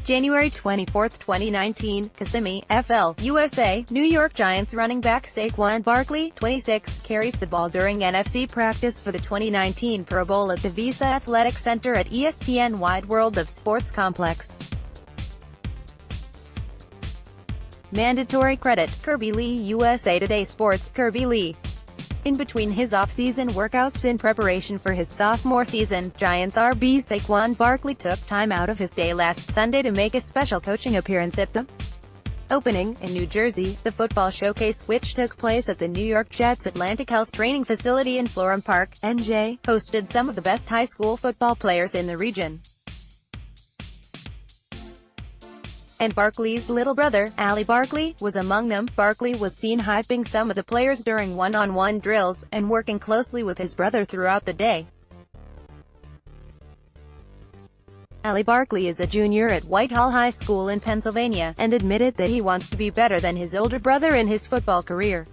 January 24, 2019, Kissimmee, FL, USA, New York Giants running back Saquon Barkley, 26, carries the ball during NFC practice for the 2019 Pro Bowl at the Visa Athletic Center at ESPN Wide World of Sports Complex. Mandatory credit, Kirby Lee-USA TODAY Sports, Kirby Lee. In between his off-season workouts in preparation for his sophomore season, Giants RB Saquon Barkley took time out of his day last Sunday to make a special coaching appearance at the opening, in New Jersey, the football showcase, which took place at the New York Jets Atlantic Health Training Facility in Florham Park, NJ, hosted some of the best high school football players in the region. And Barkley's little brother, Ali Barkley, was among them. Barkley was seen hyping some of the players during one-on-one drills, and working closely with his brother throughout the day. Ali Barkley is a junior at Whitehall High School in Pennsylvania, and admitted that he wants to be better than his older brother in his football career.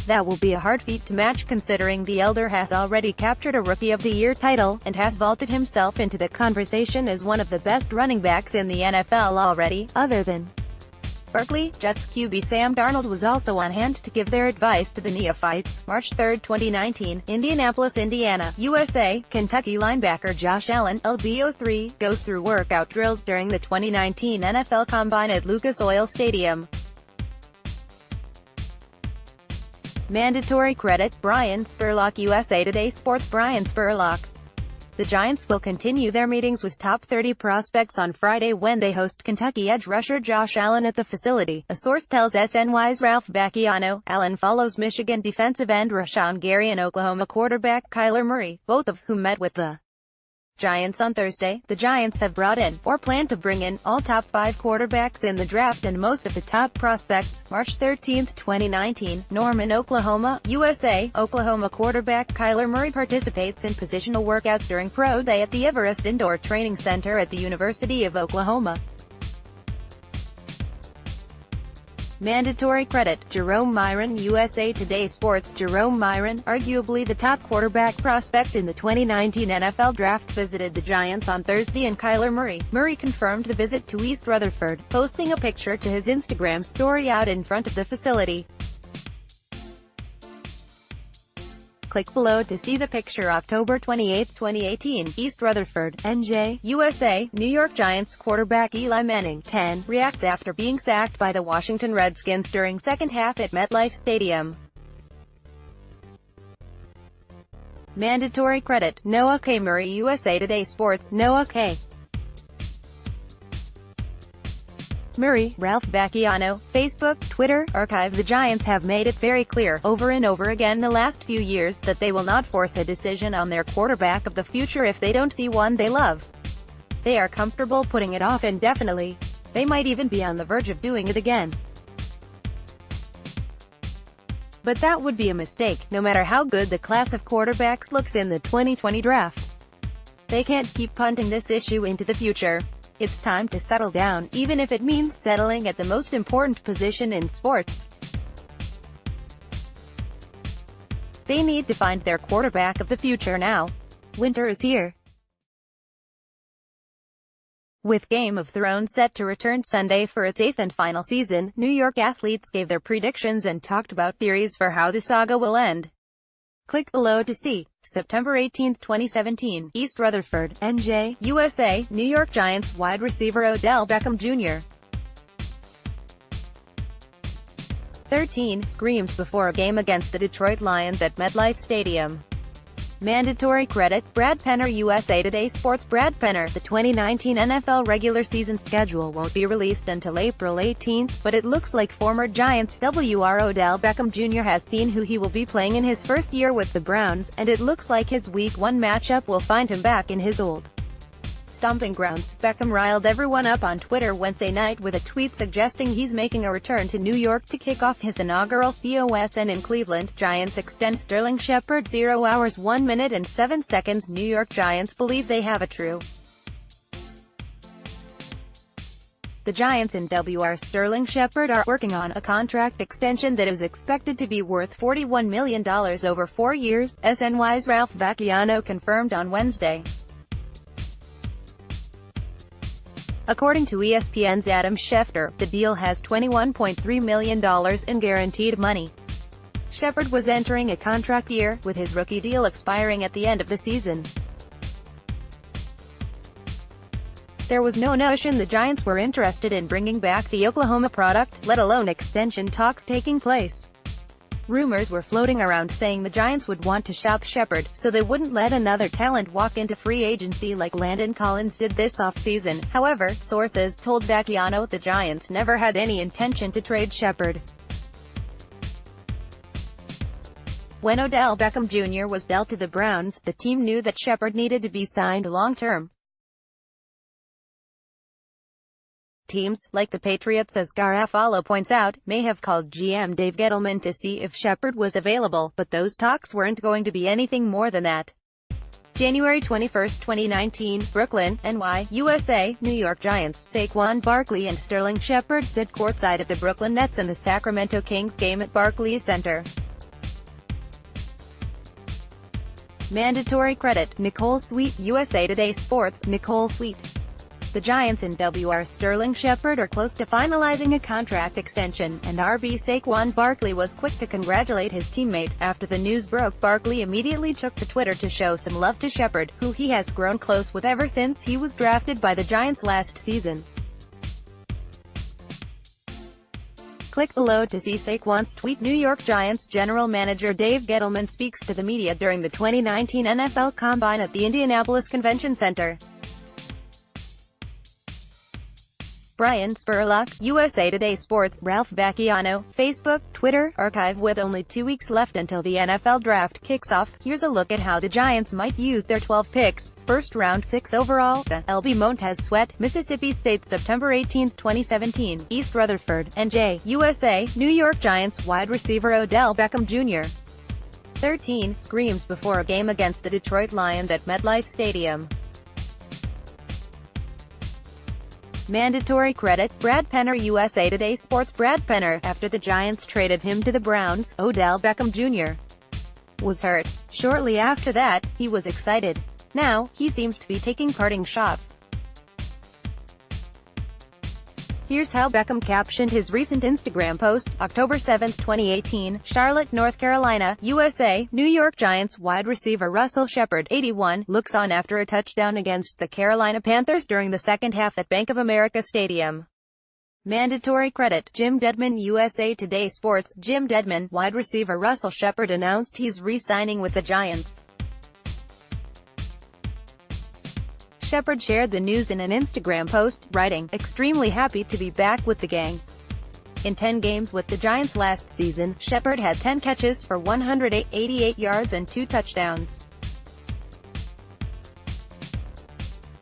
That will be a hard feat to match considering the elder has already captured a Rookie of the Year title, and has vaulted himself into the conversation as one of the best running backs in the NFL already, other than Barkley. Jets QB Sam Darnold was also on hand to give their advice to the neophytes. March 3, 2019, Indianapolis, Indiana, USA, Kentucky linebacker Josh Allen, LB03, goes through workout drills during the 2019 NFL Combine at Lucas Oil Stadium. Mandatory credit, Brian Spurlock, USA Today Sports. Brian Spurlock. The Giants will continue their meetings with top 30 prospects on Friday when they host Kentucky edge rusher Josh Allen at the facility, a source tells SNY's Ralph Vacchiano. Allen follows Michigan defensive end Rashawn Gary and Oklahoma quarterback Kyler Murray, both of whom met with the Giants on Thursday. The Giants have brought in, or plan to bring in, all top 5 quarterbacks in the draft and most of the top prospects. March 13, 2019, Norman, Oklahoma, USA, Oklahoma quarterback Kyler Murray participates in positional workouts during Pro Day at the Everest Indoor Training Center at the University of Oklahoma. Mandatory credit, Jerome Myron, USA Today Sports. Jerome Myron, arguably the top quarterback prospect in the 2019 NFL Draft, visited the Giants on Thursday and Kyler Murray. Murray confirmed the visit to East Rutherford, posting a picture to his Instagram story out in front of the facility. Click below to see the picture. October 28, 2018, East Rutherford, NJ, USA. New York Giants quarterback Eli Manning, 10, reacts after being sacked by the Washington Redskins during second half at MetLife Stadium. Mandatory credit, Noah K. Murray, USA Today Sports. Noah K. Murray, Ralph Vacchiano, Facebook, Twitter, Archive. The Giants have made it very clear, over and over again the last few years, that they will not force a decision on their quarterback of the future if they don't see one they love. They are comfortable putting it off indefinitely. They might even be on the verge of doing it again. But that would be a mistake, no matter how good the class of quarterbacks looks in the 2020 draft. They can't keep punting this issue into the future. It's time to settle down, even if it means settling at the most important position in sports. They need to find their quarterback of the future now. Winter is here. With Game of Thrones set to return Sunday for its 8th and final season, New York athletes gave their predictions and talked about theories for how the saga will end. Click below to see. September 18, 2017, East Rutherford, NJ, USA, New York Giants wide receiver Odell Beckham Jr. 13, screams before a game against the Detroit Lions at MetLife Stadium. Mandatory credit, Brad Penner, USA Today Sports. Brad Penner. The 2019 NFL regular season schedule won't be released until April 18, but it looks like former Giants WR Odell Beckham Jr. has seen who he will be playing in his first year with the Browns, and it looks like his Week 1 matchup will find him back in his old stomping grounds. Beckham riled everyone up on Twitter Wednesday night with a tweet suggesting he's making a return to New York to kick off his inaugural COSN in Cleveland. Giants extend Sterling Shepard 0 hours 1 minute and 7 seconds. New York Giants believe they have a true The Giants and WR Sterling Shepard are working on a contract extension that is expected to be worth $41 million over 4 years, SNY's Ralph Vacchiano confirmed on Wednesday. According to ESPN's Adam Schefter, the deal has $21.3 million in guaranteed money. Shepard was entering a contract year, with his rookie deal expiring at the end of the season. There was no notion the Giants were interested in bringing back the Oklahoma product, let alone extension talks taking place. Rumors were floating around saying the Giants would want to shop Shepard, so they wouldn't let another talent walk into free agency like Landon Collins did this offseason. However, sources told Vacchiano the Giants never had any intention to trade Shepard. When Odell Beckham Jr. was dealt to the Browns, the team knew that Shepard needed to be signed long-term. Teams, like the Patriots, as Garafolo points out, may have called GM Dave Gettleman to see if Shepard was available, but those talks weren't going to be anything more than that. January 21, 2019, Brooklyn, NY, USA, New York Giants, Saquon Barkley and Sterling Shepard sit courtside at the Brooklyn Nets and the Sacramento Kings game at Barclays Center. Mandatory credit, Nicole Sweet, USA Today Sports, Nicole Sweet. The Giants and WR Sterling Shepard are close to finalizing a contract extension, and RB Saquon Barkley was quick to congratulate his teammate. After the news broke, Barkley immediately took to Twitter to show some love to Shepard, who he has grown close with ever since he was drafted by the Giants last season. Click below to see Saquon's tweet. New York Giants general manager Dave Gettleman speaks to the media during the 2019 NFL Combine at the Indianapolis Convention Center. Brian Spurlock, USA Today Sports, Ralph Vacchiano, Facebook, Twitter, Archive. With only 2 weeks left until the NFL Draft kicks off, here's a look at how the Giants might use their 12 picks. First round, 6 overall, the LB Montez Sweat, Mississippi State, September 18, 2017, East Rutherford, NJ, USA, New York Giants wide receiver Odell Beckham Jr. 13, screams before a game against the Detroit Lions at MetLife Stadium. Mandatory credit, Brad Penner, USA Today Sports. Brad Penner, after the Giants traded him to the Browns, Odell Beckham Jr. was hurt. Shortly after that, he was excited. Now, he seems to be taking parting shots. Here's how Beckham captioned his recent Instagram post, October 7, 2018, Charlotte, North Carolina, USA, New York Giants wide receiver Russell Shepard, 81, looks on after a touchdown against the Carolina Panthers during the second half at Bank of America Stadium. Mandatory credit, Jim Dedman, USA Today Sports. Jim Dedman, wide receiver Russell Shepard announced he's re-signing with the Giants. Shepard shared the news in an Instagram post, writing, "Extremely happy to be back with the gang." In 10 games with the Giants last season, Shepard had 10 catches for 188 yards and 2 touchdowns.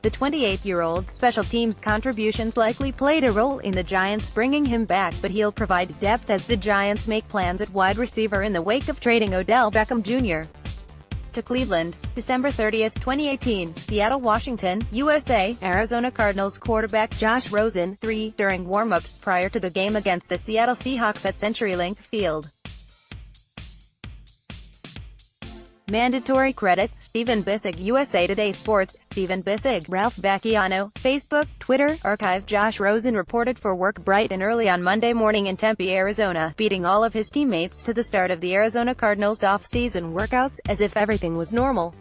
The 28-year-old special teams contributions likely played a role in the Giants bringing him back, but he'll provide depth as the Giants make plans at wide receiver in the wake of trading Odell Beckham Jr. to Cleveland. December 30, 2018, Seattle, Washington, USA, Arizona Cardinals quarterback Josh Rosen, 3, during warm-ups prior to the game against the Seattle Seahawks at CenturyLink Field. Mandatory credit, Stephen Bissig, USA Today Sports. Stephen Bissig, Ralph Vacchiano, Facebook, Twitter, Archive. Josh Rosen reported for work bright and early on Monday morning in Tempe, Arizona, beating all of his teammates to the start of the Arizona Cardinals off-season workouts, as if everything was normal.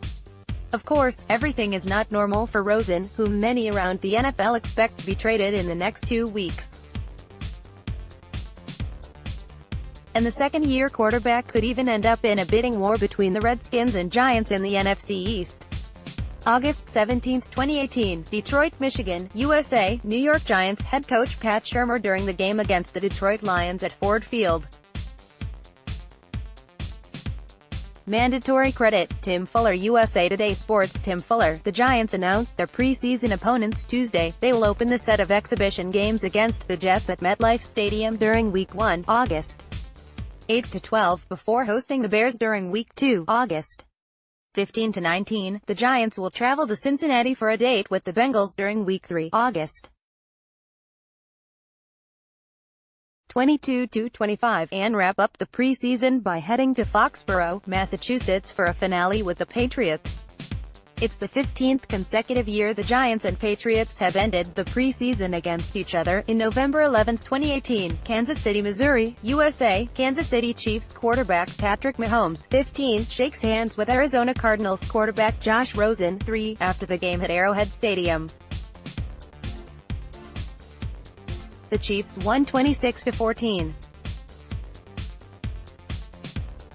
Of course, everything is not normal for Rosen, whom many around the NFL expect to be traded in the next 2 weeks. And the second-year quarterback could even end up in a bidding war between the Redskins and Giants in the NFC East. August 17, 2018, Detroit, Michigan, USA, New York Giants head coach Pat Shurmur during the game against the Detroit Lions at Ford Field. Mandatory credit, Tim Fuller, USA Today Sports. Tim Fuller, the Giants announced their preseason opponents Tuesday. They will open the set of exhibition games against the Jets at MetLife Stadium during Week 1, August 8-12, before hosting the Bears during Week 2, August 15-19. The Giants will travel to Cincinnati for a date with the Bengals during Week 3, August 22-25, and wrap up the preseason by heading to Foxborough, Massachusetts for a finale with the Patriots. It's the 15th consecutive year the Giants and Patriots have ended the preseason against each other. In November 11, 2018, Kansas City, Missouri, USA, Kansas City Chiefs quarterback Patrick Mahomes, 15, shakes hands with Arizona Cardinals quarterback Josh Rosen, 3, after the game at Arrowhead Stadium. The Chiefs won 26-14.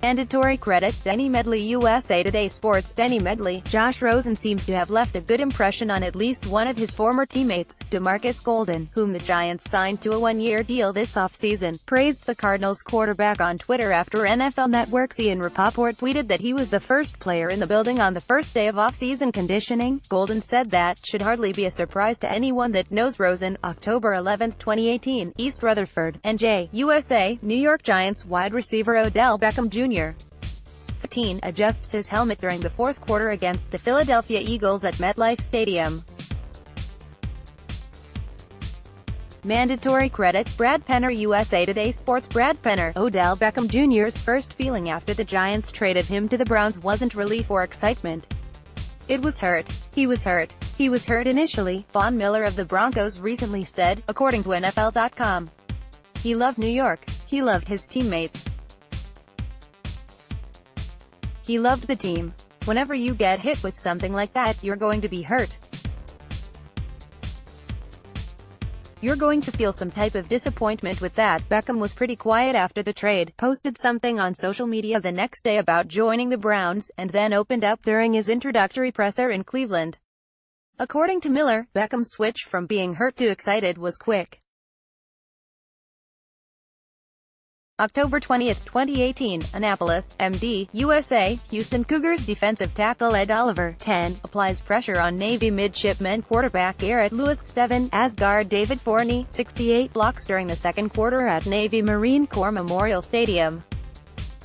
Mandatory credit, Denny Medley, USA Today Sports. Denny Medley, Josh Rosen seems to have left a good impression on at least one of his former teammates. DeMarcus Golden, whom the Giants signed to a one-year deal this offseason, praised the Cardinals quarterback on Twitter after NFL Network's Ian Rappaport tweeted that he was the first player in the building on the first day of offseason conditioning. Golden said that should hardly be a surprise to anyone that knows Rosen. October 11, 2018, East Rutherford, NJ, USA, New York Giants wide receiver Odell Beckham Jr. 15, adjusts his helmet during the fourth quarter against the Philadelphia Eagles at MetLife Stadium. Mandatory credit, Brad Penner, USA Today Sports. Brad Penner, Odell Beckham Jr.'s first feeling after the Giants traded him to the Browns wasn't relief or excitement. It was hurt. He was hurt. He was hurt initially, Von Miller of the Broncos recently said, according to NFL.com. He loved New York. He loved his teammates. He loved the team. Whenever you get hit with something like that, you're going to be hurt. You're going to feel some type of disappointment with that. Beckham was pretty quiet after the trade, posted something on social media the next day about joining the Browns, and then opened up during his introductory presser in Cleveland. According to Miller, Beckham's switch from being hurt to excited was quick. October 20, 2018, Annapolis, MD, USA, Houston Cougars defensive tackle Ed Oliver, 10, applies pressure on Navy midshipmen quarterback Garrett Lewis, 7, as guard David Forney, 68, blocks during the second quarter at Navy Marine Corps Memorial Stadium.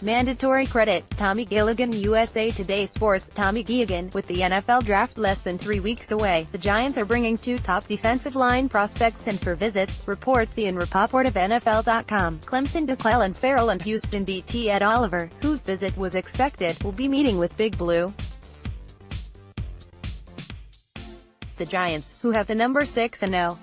Mandatory credit, Tommy Gilligan, USA Today Sports. Tommy Gilligan, with the NFL Draft less than 3 weeks away, the Giants are bringing 2 top defensive line prospects in for visits, reports Ian Rappaport of NFL.com. Clemson DeClellan Farrell and Houston DT Ed Oliver, whose visit was expected, will be meeting with Big Blue. The Giants, who have the number 6-0.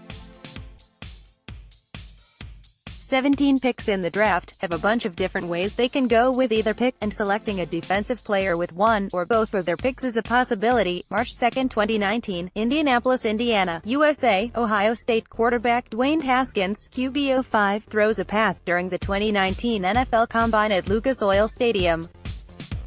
17 picks in the draft, have a bunch of different ways they can go with either pick, and selecting a defensive player with one or both of their picks is a possibility. March 2, 2019, Indianapolis, Indiana, USA, Ohio State quarterback Dwayne Haskins, QB05, throws a pass during the 2019 NFL Combine at Lucas Oil Stadium.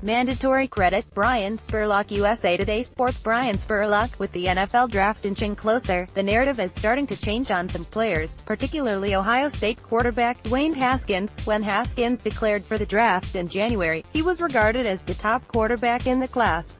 Mandatory credit, Brian Spurlock, USA Today Sports. Brian Spurlock, with the NFL Draft inching closer, the narrative is starting to change on some players, particularly Ohio State quarterback Dwayne Haskins. When Haskins declared for the draft in January, he was regarded as the top quarterback in the class.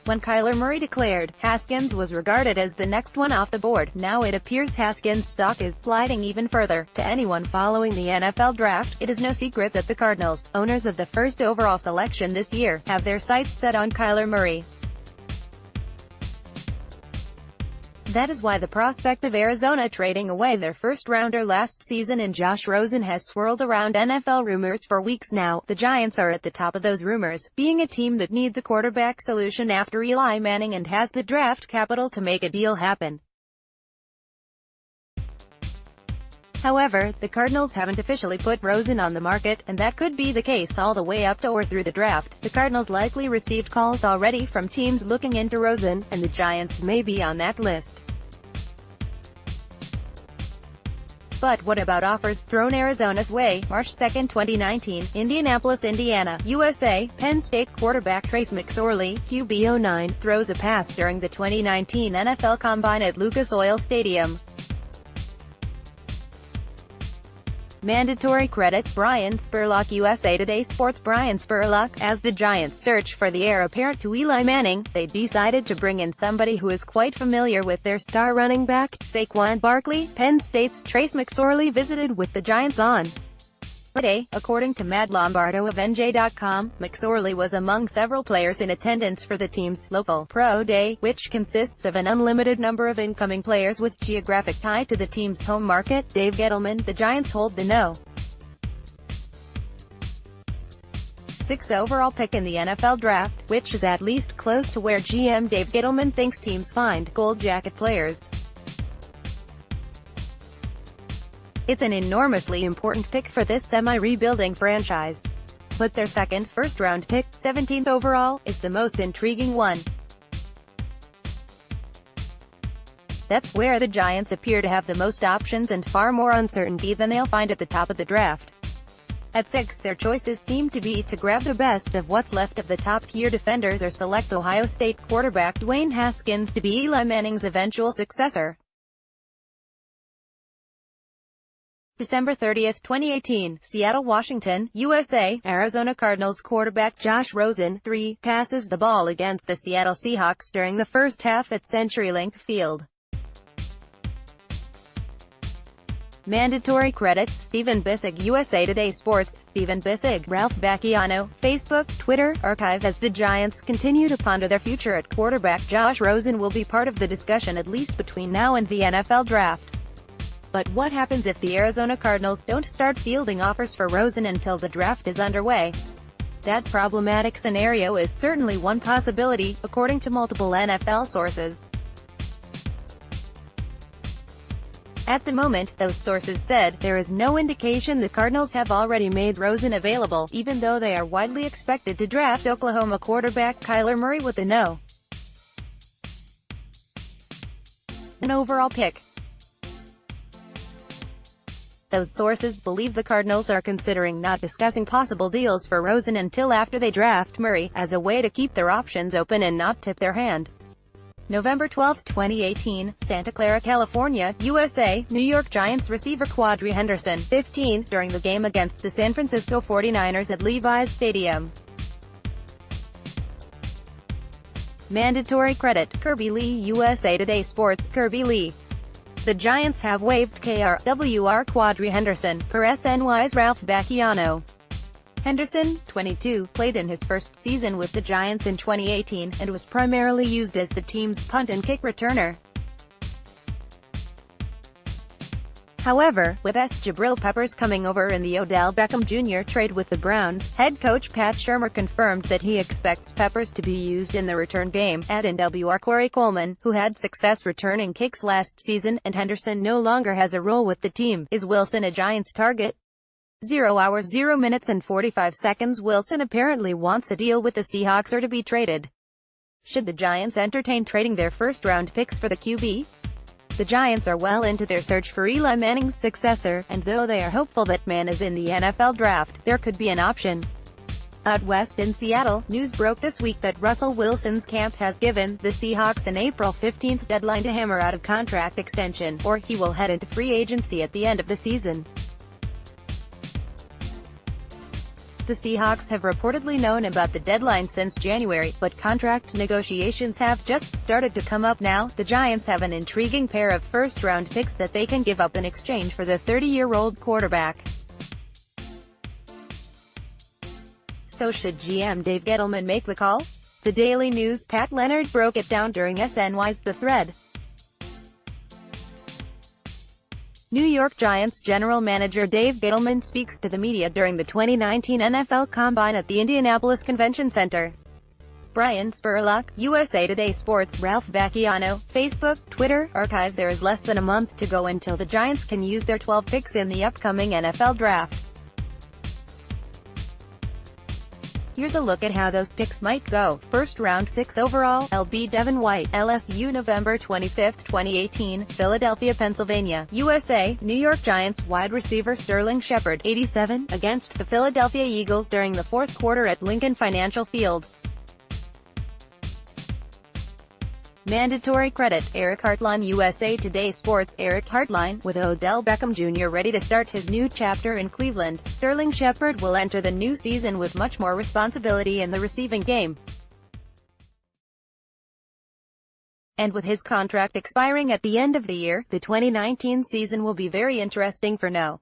When Kyler Murray declared, Haskins was regarded as the next one off the board. Now it appears Haskins' stock is sliding even further. To anyone following the NFL Draft, it is no secret that the Cardinals, owners of the first overall selection this year, have their sights set on Kyler Murray. That is why the prospect of Arizona trading away their first-rounder last season in Josh Rosen has swirled around NFL rumors for weeks now. The Giants are at the top of those rumors, being a team that needs a quarterback solution after Eli Manning and has the draft capital to make a deal happen. However, the Cardinals haven't officially put Rosen on the market, and that could be the case all the way up to or through the draft. The Cardinals likely received calls already from teams looking into Rosen, and the Giants may be on that list. But what about offers thrown Arizona's way? March 2, 2019, Indianapolis, Indiana, USA, Penn State quarterback Trace McSorley, QB09, throws a pass during the 2019 NFL Combine at Lucas Oil Stadium. Mandatory credit, Brian Spurlock, USA Today Sports. Brian Spurlock, as the Giants search for the heir apparent to Eli Manning, they decided to bring in somebody who is quite familiar with their star running back, Saquon Barkley. Penn State's Trace McSorley visited with the Giants on Friday. According to Matt Lombardo of NJ.com, McSorley was among several players in attendance for the team's local Pro Day, which consists of an unlimited number of incoming players with geographic tie to the team's home market. Dave Gettleman, the Giants hold the no. 6th overall pick in the NFL Draft, which is at least close to where GM Dave Gettleman thinks teams find gold jacket players. It's an enormously important pick for this semi-rebuilding franchise. But their second first-round pick, 17th overall, is the most intriguing one. That's where the Giants appear to have the most options and far more uncertainty than they'll find at the top of the draft. At 6, their choices seem to be to grab the best of what's left of the top-tier defenders or select Ohio State quarterback Dwayne Haskins to be Eli Manning's eventual successor. December 30, 2018, Seattle, Washington, USA. Arizona Cardinals quarterback Josh Rosen, 3, passes the ball against the Seattle Seahawks during the first half at CenturyLink Field. Mandatory credit, Stephen Bissig, USA Today Sports. Stephen Bissig, Ralph Bacchiano, Facebook, Twitter, Archive. As the Giants continue to ponder their future at quarterback, Josh Rosen will be part of the discussion at least between now and the NFL Draft. But what happens if the Arizona Cardinals don't start fielding offers for Rosen until the draft is underway? That problematic scenario is certainly one possibility, according to multiple NFL sources. At the moment, those sources said, there is no indication the Cardinals have already made Rosen available, even though they are widely expected to draft Oklahoma quarterback Kyler Murray with a no. An overall pick. Those sources believe the Cardinals are considering not discussing possible deals for Rosen until after they draft Murray, as a way to keep their options open and not tip their hand. November 12, 2018, Santa Clara, California, USA. New York Giants receiver Quadri Henderson, 15, during the game against the San Francisco 49ers at Levi's Stadium. Mandatory credit, Kirby Lee-USA Today Sports. Kirby Lee. The Giants have waived KRWR Quadri Henderson, per SNY's Ralph Bacchiano. Henderson, 22, played in his first season with the Giants in 2018, and was primarily used as the team's punt and kick returner. However, with Jabril Peppers coming over in the Odell Beckham Jr. trade with the Browns, head coach Pat Shurmur confirmed that he expects Peppers to be used in the return game. At NWR Corey Coleman, who had success returning kicks last season, and Henderson no longer has a role with the team. Is Wilson a Giants target? 0 hours 0 minutes and 45 seconds. Wilson apparently wants a deal with the Seahawks or to be traded. Should the Giants entertain trading their first-round picks for the QB? The Giants are well into their search for Eli Manning's successor, and though they are hopeful that Mann is in the NFL Draft, there could be an option. Out west in Seattle, news broke this week that Russell Wilson's camp has given the Seahawks an April 15 deadline to hammer out a contract extension, or he will head into free agency at the end of the season. The Seahawks have reportedly known about the deadline since January, but contract negotiations have just started to come up now. The Giants have an intriguing pair of first-round picks that they can give up in exchange for the 30-year-old quarterback. So should GM Dave Gettleman make the call? The Daily News' Pat Leonard broke it down during SNY's The Thread. New York Giants general manager Dave Gettleman speaks to the media during the 2019 NFL Combine at the Indianapolis Convention Center. Brian Spurlock, USA Today Sports. Ralph Bacchiano, Facebook, Twitter, Archive. There is less than a month to go until the Giants can use their 12 picks in the upcoming NFL Draft. Here's a look at how those picks might go. First round, 6th overall, LB Devin White, LSU. November 25, 2018, Philadelphia, Pennsylvania, USA. New York Giants wide receiver Sterling Shepard, 87, against the Philadelphia Eagles during the fourth quarter at Lincoln Financial Field. Mandatory credit, Eric Hartline, USA Today Sports. Eric Hartline, with Odell Beckham Jr. ready to start his new chapter in Cleveland, Sterling Shepard will enter the new season with much more responsibility in the receiving game. And with his contract expiring at the end of the year, the 2019 season will be very interesting for now.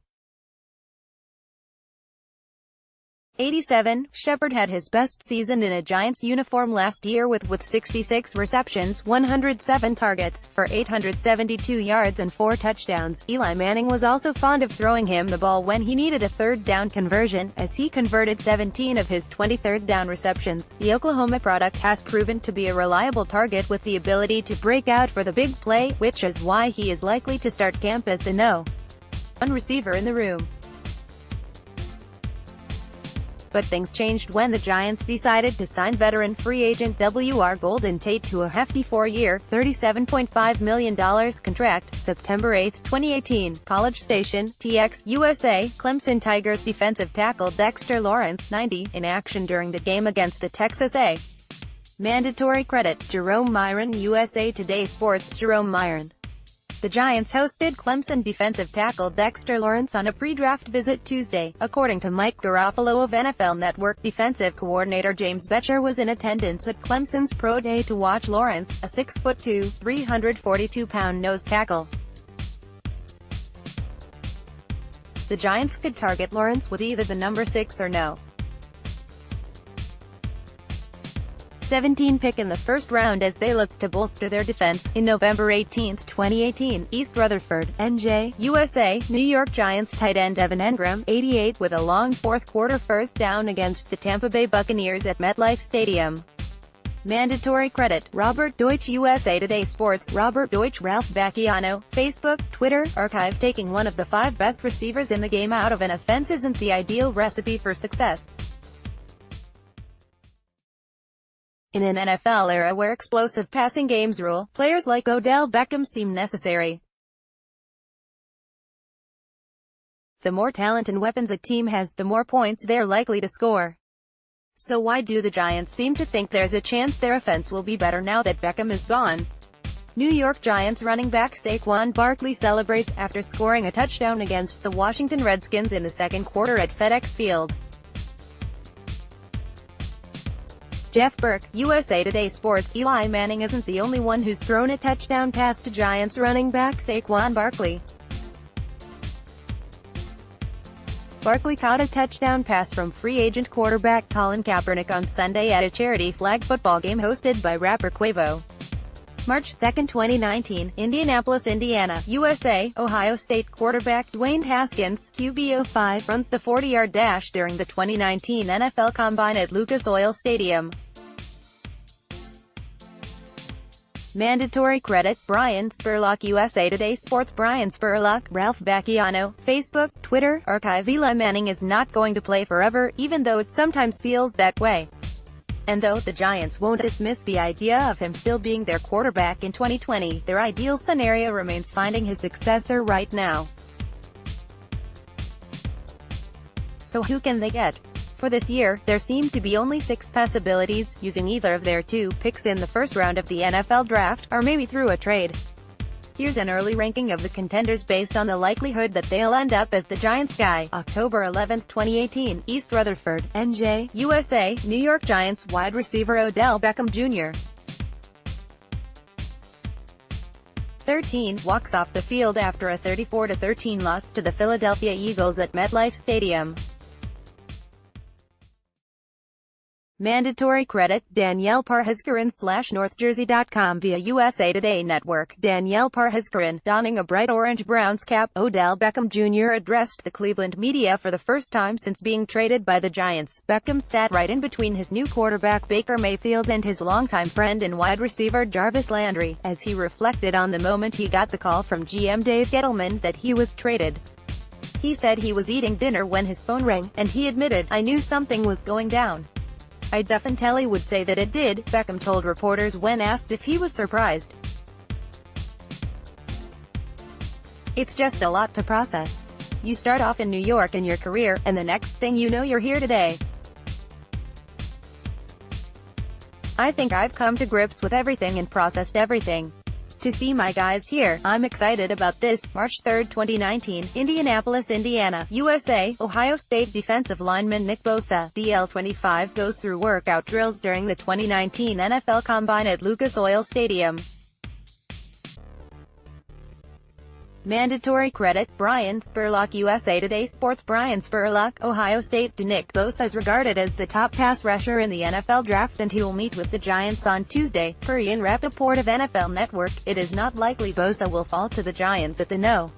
87, Shepard had his best season in a Giants uniform last year with 66 receptions, 107 targets, for 872 yards and 4 touchdowns. Eli Manning was also fond of throwing him the ball when he needed a third down conversion, as he converted 17 of his 20 third down receptions. The Oklahoma product has proven to be a reliable target with the ability to break out for the big play, which is why he is likely to start camp as the #1 receiver in the room. But things changed when the Giants decided to sign veteran free agent W.R. Golden Tate to a hefty 4-year, $37.5 million contract, September 8, 2018. College Station, TX, USA, Clemson Tigers defensive tackle Dexter Lawrence, 90, in action during the game against the Texas A. Mandatory credit, Jerome Myron, USA Today Sports. Jerome Myron. The Giants hosted Clemson defensive tackle Dexter Lawrence on a pre-draft visit Tuesday, according to Mike Garofalo of NFL Network. Defensive coordinator James Bettcher was in attendance at Clemson's Pro Day to watch Lawrence, a 6'2", 342-pound nose tackle. The Giants could target Lawrence with either the number 6 or no. 17 pick in the first round as they looked to bolster their defense. In November 18, 2018, East Rutherford, NJ, USA, New York Giants tight end Evan Engram, 88, with a long fourth-quarter first down against the Tampa Bay Buccaneers at MetLife Stadium. Mandatory credit, Robert Deutsch, USA Today Sports. Robert Deutsch. Ralph Bacchiano, Facebook, Twitter, Archive. Taking one of the 5 best receivers in the game out of an offense isn't the ideal recipe for success. In an NFL era where explosive passing games rule, players like Odell Beckham seem necessary. The more talent and weapons a team has, the more points they're likely to score. So why do the Giants seem to think there's a chance their offense will be better now that Beckham is gone? New York Giants running back Saquon Barkley celebrates after scoring a touchdown against the Washington Redskins in the second quarter at FedEx Field. Jeff Burke, USA Today Sports. Eli Manning isn't the only one who's thrown a touchdown pass to Giants running back Saquon Barkley. Barkley caught a touchdown pass from free agent quarterback Colin Kaepernick on Sunday at a charity flag football game hosted by rapper Quavo. March 2, 2019, Indianapolis, Indiana, USA. Ohio State quarterback Dwayne Haskins, QB05, runs the 40-yard dash during the 2019 NFL Combine at Lucas Oil Stadium. Mandatory credit, Brian Spurlock, USA Today Sports. Brian Spurlock. Ralph Bacchiano, Facebook, Twitter, Archive. Eli Manning is not going to play forever, even though it sometimes feels that way. And though the Giants won't dismiss the idea of him still being their quarterback in 2020, their ideal scenario remains finding his successor right now. So who can they get? For this year, there seem to be only 6 possibilities, using either of their 2 picks in the first round of the NFL Draft, or maybe through a trade. Here's an early ranking of the contenders based on the likelihood that they'll end up as the Giants guy. October 11, 2018, East Rutherford, NJ, USA, New York Giants wide receiver Odell Beckham Jr. 13, walks off the field after a 34-13 loss to the Philadelphia Eagles at MetLife Stadium. Mandatory credit, Danielle Parhezkaran /NorthJersey.com via USA Today Network. Danielle Parhezkaran, donning a bright orange Browns cap, Odell Beckham Jr. addressed the Cleveland media for the first time since being traded by the Giants. Beckham sat right in between his new quarterback Baker Mayfield and his longtime friend and wide receiver Jarvis Landry, as he reflected on the moment he got the call from GM Dave Gettleman that he was traded. He said he was eating dinner when his phone rang, and he admitted, "I knew something was going down. I definitely would say that it did," Beckham told reporters when asked if he was surprised. "It's just a lot to process. You start off in New York in your career, and the next thing you know you're here today. I think I've come to grips with everything and processed everything. To see my guys here, I'm excited about this." March 3, 2019, Indianapolis, Indiana, USA. Ohio State defensive lineman Nick Bosa, DL25, goes through workout drills during the 2019 NFL Combine at Lucas Oil Stadium. Mandatory credit, Brian Spurlock USA Today Sports. Brian Spurlock, Ohio State. Nick Bosa is regarded as the top pass rusher in the NFL draft and he will meet with the Giants on Tuesday. Per Ian Rappaport of NFL Network, it is not likely Bosa will fall to the Giants at the No.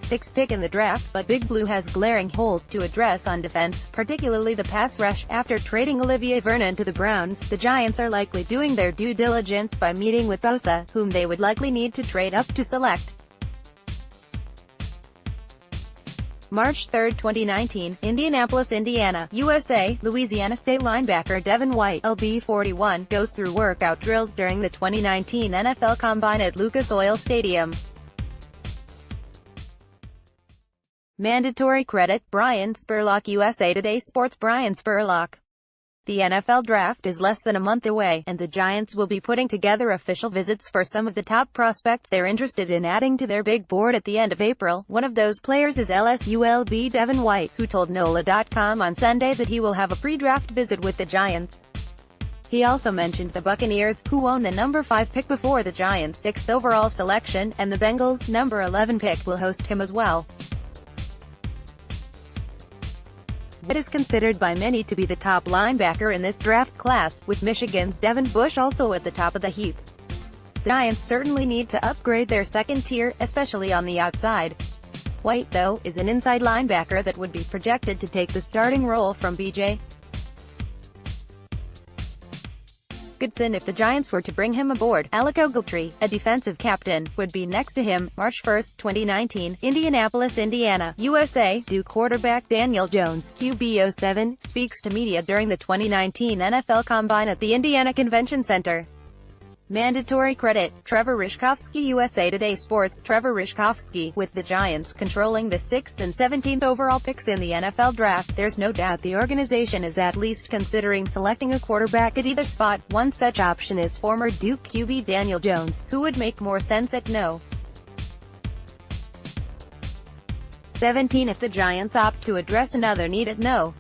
6 pick in the draft, but Big Blue has glaring holes to address on defense, particularly the pass rush. After trading Olivier Vernon to the Browns, the Giants are likely doing their due diligence by meeting with Bosa, whom they would likely need to trade up to select. March 3, 2019, Indianapolis, Indiana, USA. Louisiana State linebacker Devin White, LB 41, goes through workout drills during the 2019 NFL Combine at Lucas Oil Stadium. Mandatory credit, Brian Spurlock USA Today Sports. Brian Spurlock. The NFL Draft is less than a month away, and the Giants will be putting together official visits for some of the top prospects they're interested in adding to their big board at the end of April. One of those players is LSU LB Devin White, who told NOLA.com on Sunday that he will have a pre-draft visit with the Giants. He also mentioned the Buccaneers, who own the number 5 pick before the Giants' 6th overall selection, and the Bengals' number 11 pick will host him as well. White is considered by many to be the top linebacker in this draft class, with Michigan's Devin Bush also at the top of the heap. The Giants certainly need to upgrade their second tier, especially on the outside. White, though, is an inside linebacker that would be projected to take the starting role from B.J. Goodson if the Giants were to bring him aboard. Alec Ogletree, a defensive captain, would be next to him. March 1, 2019, Indianapolis, Indiana, USA. Duke quarterback Daniel Jones, QB07, speaks to media during the 2019 NFL Combine at the Indiana Convention Center. Mandatory credit, Trevor Rishkovsky USA Today Sports. Trevor Rishkovsky, with the Giants controlling the 6th and 17th overall picks in the NFL Draft, there's no doubt the organization is at least considering selecting a quarterback at either spot. One such option is former Duke QB Daniel Jones, who would make more sense at No. 17 if the Giants opt to address another need at No.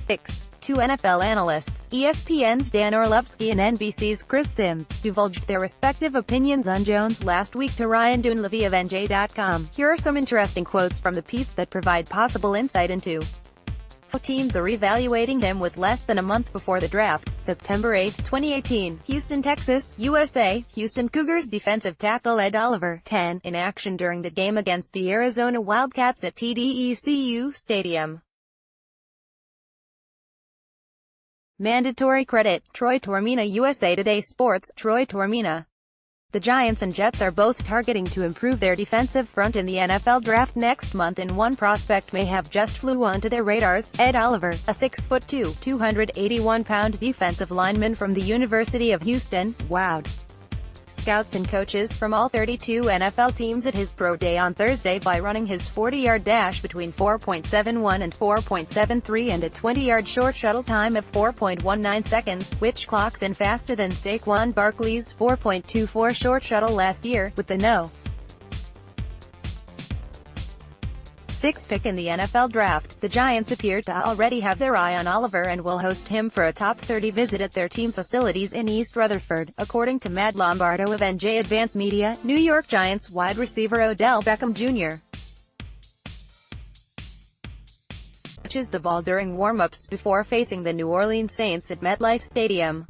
6. Two NFL analysts, ESPN's Dan Orlovsky and NBC's Chris Sims, divulged their respective opinions on Jones last week to Ryan Dunleavy of NJ.com. Here are some interesting quotes from the piece that provide possible insight into how teams are evaluating him with less than a month before the draft. September 8, 2018, Houston, Texas, USA. Houston Cougars defensive tackle Ed Oliver, 10, in action during the game against the Arizona Wildcats at TDECU Stadium. Mandatory credit, Troy Tormina USA Today Sports. Troy Tormina. The Giants and Jets are both targeting to improve their defensive front in the NFL Draft next month, and one prospect may have just flew onto their radars: Ed Oliver, a 6'2", 281-pound defensive lineman from the University of Houston, wowed scouts and coaches from all 32 NFL teams at his pro day on Thursday by running his 40-yard dash between 4.71 and 4.73 and a 20-yard short shuttle time of 4.19 seconds, which clocks in faster than Saquon Barkley's 4.24 short shuttle last year, with the No. 6 pick in the NFL Draft. The Giants appear to already have their eye on Oliver and will host him for a top 30 visit at their team facilities in East Rutherford, according to Matt Lombardo of NJ Advance Media. New York Giants wide receiver Odell Beckham Jr. touches the ball during warm-ups before facing the New Orleans Saints at MetLife Stadium.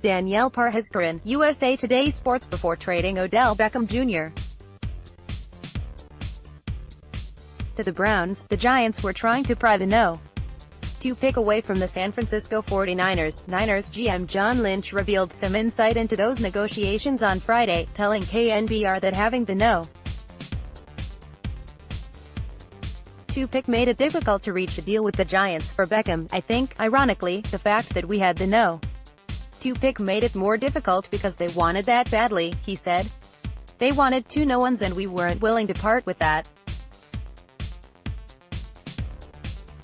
Danielle Parhezkaran, USA Today Sports. Before trading Odell Beckham Jr. to the Browns, the Giants were trying to pry the No. 2 pick away from the San Francisco 49ers. Niners GM John Lynch revealed some insight into those negotiations on Friday, telling KNBR that having the No. 2 pick made it difficult to reach a deal with the Giants for Beckham. I think, ironically, the fact that we had the No. 2 pick made it more difficult because they wanted that badly, he said. They wanted 2 no ones and we weren't willing to part with that.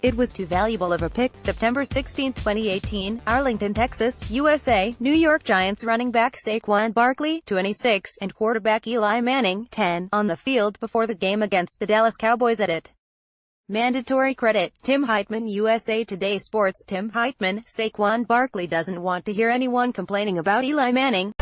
It was too valuable of a pick. September 16, 2018, Arlington, Texas, USA. New York Giants running back Saquon Barkley, 26, and quarterback Eli Manning, 10, on the field before the game against the Dallas Cowboys at it. Mandatory credit. Tim Heitman, USA Today Sports. Tim Heitman, Saquon Barkley doesn't want to hear anyone complaining about Eli Manning.